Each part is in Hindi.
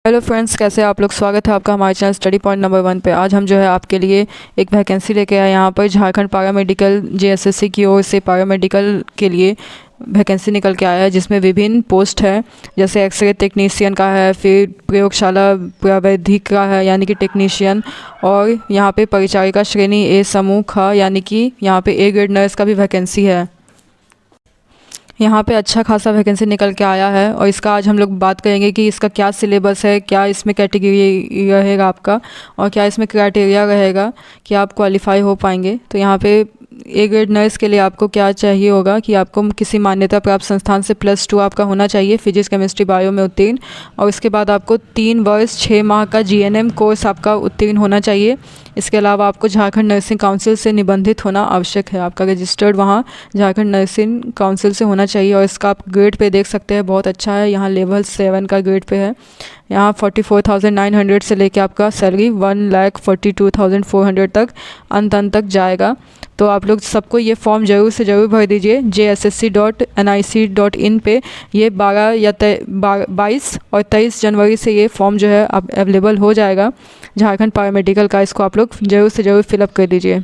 हेलो फ्रेंड्स, कैसे हैं आप लोग। स्वागत है आपका हमारे चैनल स्टडी पॉइंट नंबर 1 पे। आज हम जो है आपके लिए एक वैकेंसी लेके आए यहाँ पर। झारखंड पैरामेडिकल जेएसएससी की ओर से पैरामेडिकल के लिए वैकेंसी निकल के आया है, जिसमें विभिन्न पोस्ट है, जैसे एक्सरे टेक्नीशियन का है, फिर प्रयोगशाला प्रावैधिक का है यानी कि टेक्नीशियन, और यहाँ पे परिचारिका श्रेणी ए समूह ख यानी कि यहाँ पे ए ग्रेड नर्स का भी वैकेंसी है। यहाँ पे अच्छा खासा वैकेंसी निकल के आया है और इसका आज हम लोग बात करेंगे कि इसका क्या सिलेबस है, क्या इसमें कैटेगरी रहेगा आपका, और क्या इसमें क्राइटेरिया रहेगा कि आप क्वालिफाई हो पाएंगे। तो यहाँ पे ए ग्रेड नर्स के लिए आपको क्या चाहिए होगा कि आपको किसी मान्यता प्राप्त संस्थान से +2 आपका होना चाहिए, फिजिक्स केमिस्ट्री बायो में उत्तीर्ण, और उसके बाद आपको 3 वर्ष 6 माह का जीएनएम कोर्स आपका उत्तीर्ण होना चाहिए। इसके अलावा आपको झारखंड नर्सिंग काउंसिल से निबंधित होना आवश्यक है, आपका रजिस्टर्ड वहाँ झारखंड नर्सिंग काउंसिल से होना चाहिए। और इसका आप ग्रेड पे देख सकते हैं, बहुत अच्छा है, यहाँ लेवल 7 का ग्रेड पे है। यहाँ 44,900 से लेके आपका सैलरी 1,42,400 तक अंत तक जाएगा। तो आप लोग सबको ये फॉर्म ज़रूर से ज़रूर भर दीजिए। JSSC.nic.in पे ये 22 और 23 जनवरी से ये फॉर्म जो है अब अवेलेबल हो जाएगा झारखंड पैरामेडिकल का। इसको आप लोग ज़रूर से ज़रूर फिलअप कर दीजिए।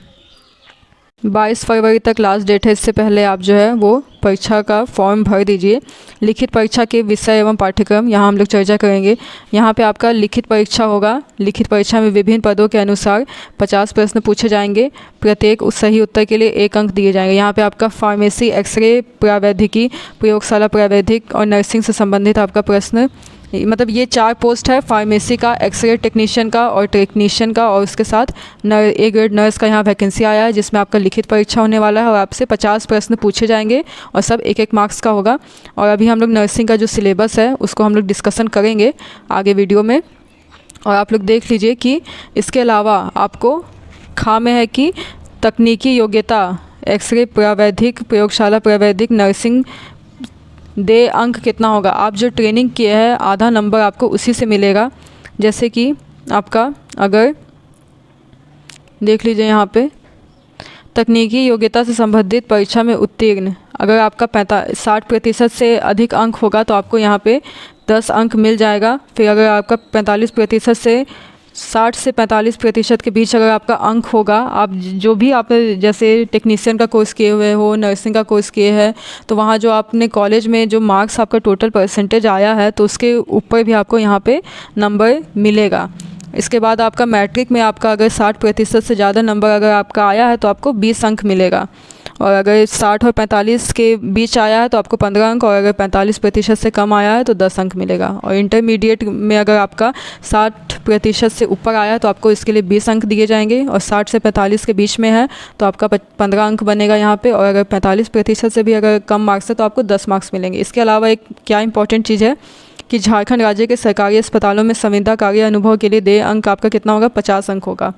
22 फरवरी तक लास्ट डेट है, इससे पहले आप जो है वो परीक्षा का फॉर्म भर दीजिए। लिखित परीक्षा के विषय एवं पाठ्यक्रम यहाँ हम लोग चर्चा करेंगे। यहाँ पे आपका लिखित परीक्षा होगा। लिखित परीक्षा में विभिन्न पदों के अनुसार 50 प्रश्न पूछे जाएंगे। प्रत्येक सही उत्तर के लिए 1 अंक दिए जाएंगे। यहाँ पे आपका फार्मेसी, एक्सरे प्रावैधिकी, प्रयोगशाला प्रावैधिक और नर्सिंग से संबंधित आपका प्रश्न, मतलब ये 4 पोस्ट है, फार्मेसी का, एक्सरे टेक्नीशियन का और टेक्नीशियन का, और उसके साथ ए ग्रेड नर्स का यहाँ वैकेंसी आया है, जिसमें आपका लिखित परीक्षा होने वाला है और आपसे 50 प्रश्न पूछे जाएंगे और सब 1-1 मार्क्स का होगा। और अभी हम लोग नर्सिंग का जो सिलेबस है उसको हम लोग डिस्कशन करेंगे आगे वीडियो में, और आप लोग देख लीजिए कि इसके अलावा आपको खा में है कि तकनीकी योग्यता, एक्सरे प्रावैधिक, प्रयोगशाला प्रावैधिक, नर्सिंग दे अंक कितना होगा। आप जो ट्रेनिंग किए हैं आधा नंबर आपको उसी से मिलेगा। जैसे कि आपका अगर देख लीजिए यहाँ पे तकनीकी योग्यता से संबंधित परीक्षा में उत्तीर्ण, अगर आपका 60% से अधिक अंक होगा तो आपको यहाँ पे 10 अंक मिल जाएगा। फिर अगर आपका 45% से 60 से 45% के बीच अगर आपका अंक होगा, आप जो भी आप जैसे टेक्नीशियन का कोर्स किए हुए हो, नर्सिंग का कोर्स किए हैं, तो वहाँ जो आपने कॉलेज में जो मार्क्स आपका टोटल परसेंटेज आया है तो उसके ऊपर भी आपको यहाँ पे नंबर मिलेगा। इसके बाद आपका मैट्रिक में आपका अगर 60% से ज़्यादा नंबर अगर आपका आया है तो आपको 20 अंक मिलेगा, और अगर 60 और 45 के बीच आया है तो आपको 15 अंक, और अगर 45% से कम आया है तो 10 अंक मिलेगा। और इंटरमीडिएट में अगर आपका 60% से ऊपर आया है तो आपको इसके लिए 20 अंक दिए जाएंगे, और 60 से 45 के बीच में है तो आपका 15 अंक बनेगा यहाँ पे, और अगर 45% से भी अगर कम मार्क्स है तो आपको 10 मार्क्स मिलेंगे। इसके अलावा एक क्या इंपॉर्टेंट चीज़ है कि झारखंड राज्य के सरकारी अस्पतालों में संविदा कार्य अनुभव के लिए दे अंक आपका कितना होगा, 50 अंक होगा।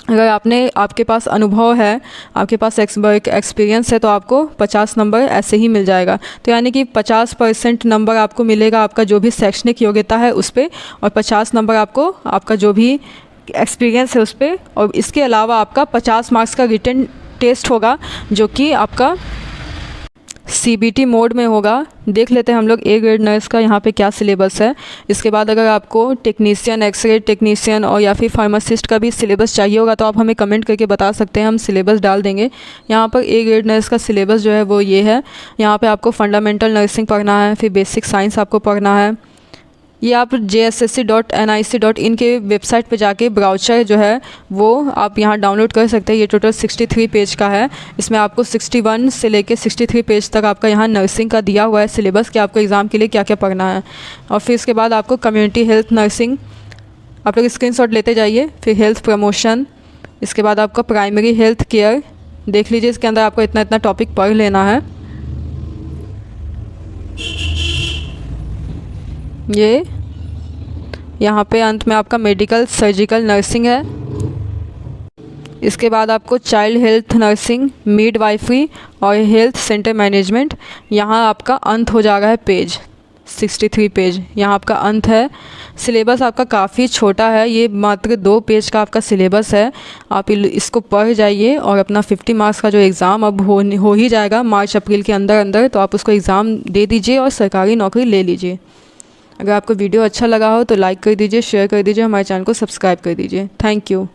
अगर आपके पास अनुभव है, आपके पास एक्सपीरियंस है तो आपको 50 नंबर ऐसे ही मिल जाएगा। तो यानी कि 50% नंबर आपको मिलेगा आपका जो भी शैक्षणिक योग्यता है उस पर, और 50 नंबर आपको आपका जो भी एक्सपीरियंस है उस पर, और इसके अलावा आपका 50 मार्क्स का रिटन टेस्ट होगा जो कि आपका CBT मोड में होगा। देख लेते हैं हम लोग ए ग्रेड नर्स का यहाँ पे क्या सिलेबस है। इसके बाद अगर आपको टेक्नीशियन, एक्सरे टेक्नीशियन और या फिर फार्मासिस्ट का भी सिलेबस चाहिए होगा तो आप हमें कमेंट करके बता सकते हैं, हम सिलेबस डाल देंगे। यहाँ पर ए ग्रेड नर्स का सिलेबस जो है वो ये है। यहाँ पे आपको फंडामेंटल नर्सिंग पढ़ना है, फिर बेसिक साइंस आपको पढ़ना है। ये आप JSSC.nic.in के वेबसाइट पे जाके ब्राउज़र जो है वो आप यहाँ डाउनलोड कर सकते हैं। ये टोटल 63 पेज का है। इसमें आपको 61 से लेके 63 पेज तक आपका यहाँ नर्सिंग का दिया हुआ है सिलेबस कि आपको एग्ज़ाम के लिए क्या क्या पढ़ना है। और फिर इसके बाद आपको कम्युनिटी हेल्थ नर्सिंग आप लोग स्क्रीनशॉट लेते जाइए। फिर हेल्थ प्रमोशन, इसके बाद आपका प्राइमरी हेल्थ केयर देख लीजिए। इसके अंदर आपको इतना इतना टॉपिक पढ़ लेना है। ये यहाँ पे अंत में आपका मेडिकल सर्जिकल नर्सिंग है। इसके बाद आपको चाइल्ड हेल्थ नर्सिंग, मिडवाइफरी और हेल्थ सेंटर मैनेजमेंट, यहाँ आपका अंत हो जाएगा है पेज 63 पेज, यहाँ आपका अंत है। सिलेबस आपका काफ़ी छोटा है, ये मात्र 2 पेज का आपका सिलेबस है। आप इसको पढ़ जाइए और अपना 50 मार्क्स का जो एग्ज़ाम अब हो ही जाएगा मार्च अप्रैल के अंदर अंदर, तो आप उसको एग्ज़ाम दे दीजिए और सरकारी नौकरी ले लीजिए। अगर आपको वीडियो अच्छा लगा हो तो लाइक कर दीजिए, शेयर कर दीजिए, हमारे चैनल को सब्सक्राइब कर दीजिए। Thank you.